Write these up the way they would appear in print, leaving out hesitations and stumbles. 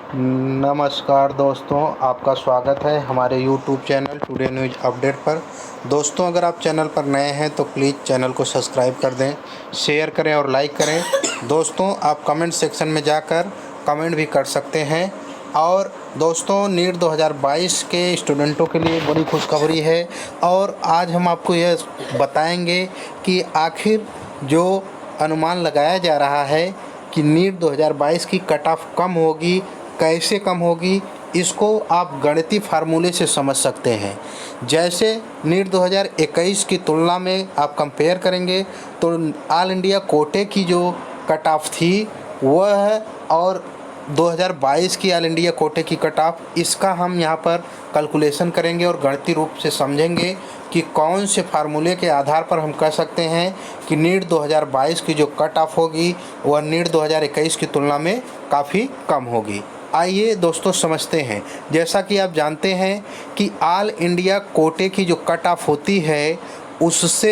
नमस्कार दोस्तों, आपका स्वागत है हमारे YouTube channel today news update पर। दोस्तों, अगर आप चैनल पर नए हैं तो प्लीज़ चैनल को सब्सक्राइब कर दें, शेयर करें और लाइक करें। दोस्तों, आप कमेंट सेक्शन में जाकर कमेंट भी कर सकते हैं। और दोस्तों, नीट 2022 के स्टूडेंटों के लिए बड़ी खुशखबरी है और आज हम आपको यह बताएंगे कि आखिर जो अनुमान लगाया जा रहा है कि नीट 2022 की कट ऑफ कम होगी, कैसे कम होगी, इसको आप गणितीय फार्मूले से समझ सकते हैं। जैसे नीट 2021 की तुलना में आप कंपेयर करेंगे तो ऑल इंडिया कोटे की जो कट ऑफ थी वह और 2022 की ऑल इंडिया कोटे की कट ऑफ, इसका हम यहाँ पर कैलकुलेशन करेंगे और गणितीय रूप से समझेंगे कि कौन से फार्मूले के आधार पर हम कह सकते हैं कि नीट 2022 की जो कट ऑफ होगी वह नीट 2021 की तुलना में काफ़ी कम होगी। आइए दोस्तों समझते हैं। जैसा कि आप जानते हैं कि ऑल इंडिया कोटे की जो कट ऑफ होती है उससे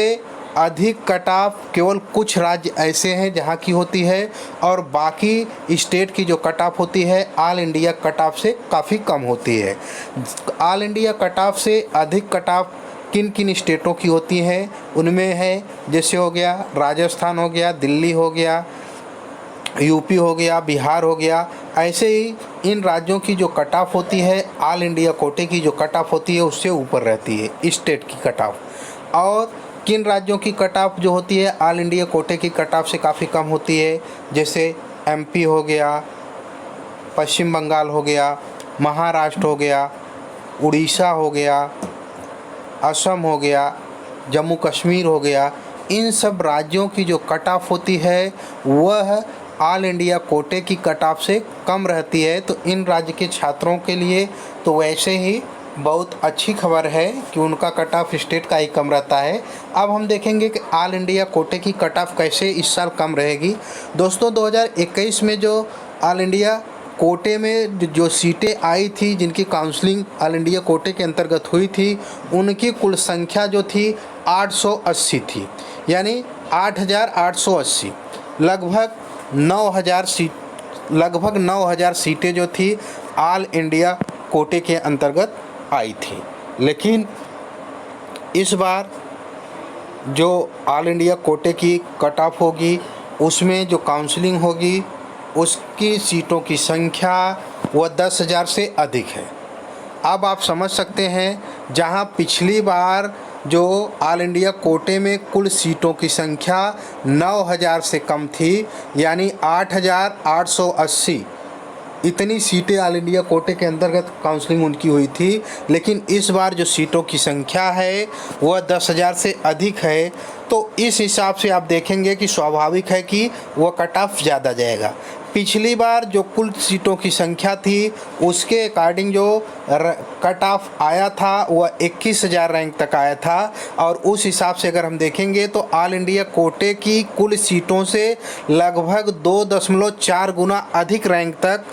अधिक कट ऑफ केवल कुछ राज्य ऐसे हैं जहां की होती है और बाकी स्टेट की जो कट ऑफ होती है ऑल इंडिया कट ऑफ से काफ़ी कम होती है। ऑल इंडिया कट ऑफ से अधिक कट ऑफ किन किन स्टेटों की होती हैं उनमें है, जैसे हो गया राजस्थान हो गया, दिल्ली हो गया, यूपी हो गया, बिहार हो गया। ऐसे ही इन राज्यों की जो कट ऑफ होती है ऑल इंडिया कोटे की जो कट ऑफ होती है उससे ऊपर रहती है स्टेट की कट ऑफ। और किन राज्यों की कट ऑफ जो होती है ऑल इंडिया कोटे की कट ऑफ से काफ़ी कम होती है, जैसे एमपी हो गया, पश्चिम बंगाल हो गया, महाराष्ट्र हो गया, उड़ीसा हो गया, असम हो गया, जम्मू कश्मीर हो गया। इन सब राज्यों की जो कट ऑफ होती है वह ऑल इंडिया कोटे की कट ऑफ से कम रहती है। तो इन राज्य के छात्रों के लिए तो वैसे ही बहुत अच्छी खबर है कि उनका कट ऑफ स्टेट का ही कम रहता है। अब हम देखेंगे कि ऑल इंडिया कोटे की कट ऑफ कैसे इस साल कम रहेगी। दोस्तों, 2021 में जो ऑल इंडिया कोटे में जो सीटें आई थी, जिनकी काउंसलिंग ऑल इंडिया कोटे के अंतर्गत हुई थी, उनकी कुल संख्या जो थी 880 थी, यानी 8880। लगभग 9000 सीटें जो थी ऑल इंडिया कोटे के अंतर्गत आई थी। लेकिन इस बार जो ऑल इंडिया कोटे की कट ऑफ होगी उसमें जो काउंसलिंग होगी उसकी सीटों की संख्या वह 10,000 से अधिक है। अब आप समझ सकते हैं, जहां पिछली बार जो ऑल इंडिया कोटे में कुल सीटों की संख्या 9000 से कम थी, यानी 8880 इतनी सीटें ऑल इंडिया कोटे के अंतर्गत काउंसलिंग उनकी हुई थी। लेकिन इस बार जो सीटों की संख्या है वह 10,000 से अधिक है। तो इस हिसाब से आप देखेंगे कि स्वाभाविक है कि वह कट ऑफ ज़्यादा जाएगा। पिछली बार जो कुल सीटों की संख्या थी उसके अकॉर्डिंग जो कट ऑफ आया था वह 21,000 रैंक तक आया था। और उस हिसाब से अगर हम देखेंगे तो ऑल इंडिया कोटे की कुल सीटों से लगभग 2.4 गुना अधिक रैंक तक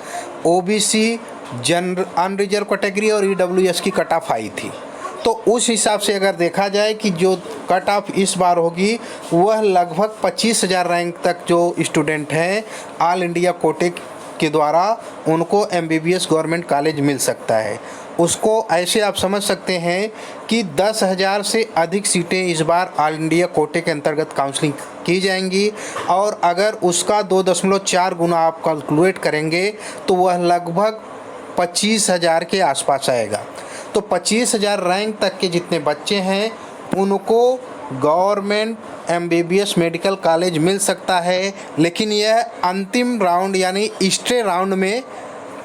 ओबीसी, अनरिजर्व कैटेगरी और ईडब्ल्यूएस की कट ऑफ आई थी। तो उस हिसाब से अगर देखा जाए कि जो कट ऑफ इस बार होगी वह लगभग 25,000 रैंक तक जो स्टूडेंट हैं ऑल इंडिया कोटे के द्वारा उनको एमबीबीएस गवर्नमेंट कॉलेज मिल सकता है। उसको ऐसे आप समझ सकते हैं कि 10,000 से अधिक सीटें इस बार ऑल इंडिया कोटे के अंतर्गत काउंसलिंग की जाएंगी। और अगर उसका 2.4 गुना आप कैलकुलेट करेंगे तो वह लगभग 25,000 के आसपास आएगा। तो 25,000 रैंक तक के जितने बच्चे हैं उनको गवर्नमेंट एमबीबीएस मेडिकल कॉलेज मिल सकता है। लेकिन यह अंतिम राउंड यानी स्टे राउंड में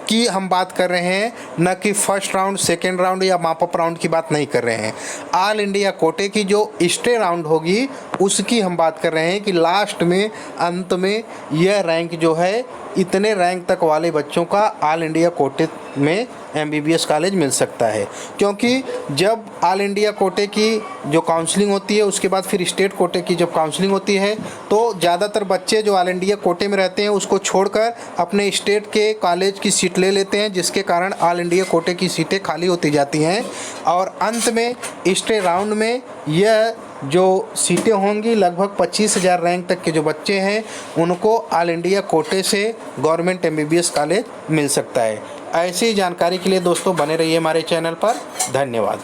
की हम बात कर रहे हैं, न कि फर्स्ट राउंड, सेकेंड राउंड या माप अप राउंड की बात नहीं कर रहे हैं। ऑल इंडिया कोटे की जो स्टे राउंड होगी उसकी हम बात कर रहे हैं कि लास्ट में, अंत में यह रैंक जो है, इतने रैंक तक वाले बच्चों का ऑल इंडिया कोटे में एमबीबीएस कॉलेज मिल सकता है। क्योंकि जब ऑल इंडिया कोटे की जो काउंसलिंग होती है उसके बाद फिर स्टेट कोटे की जब काउंसलिंग होती है तो ज़्यादातर बच्चे जो ऑल इंडिया कोटे में रहते हैं उसको छोड़कर अपने स्टेट के कॉलेज की सीट ले लेते हैं, जिसके कारण ऑल इंडिया कोटे की सीटें खाली होती जाती हैं। और अंत में स्टे राउंड में यह जो सीटें होंगी लगभग 25,000 रैंक तक के जो बच्चे हैं उनको ऑल इंडिया कोटे से गवर्नमेंट MBBS कॉलेज मिल सकता है। ऐसी जानकारी के लिए दोस्तों बने रहिए हमारे चैनल पर। धन्यवाद।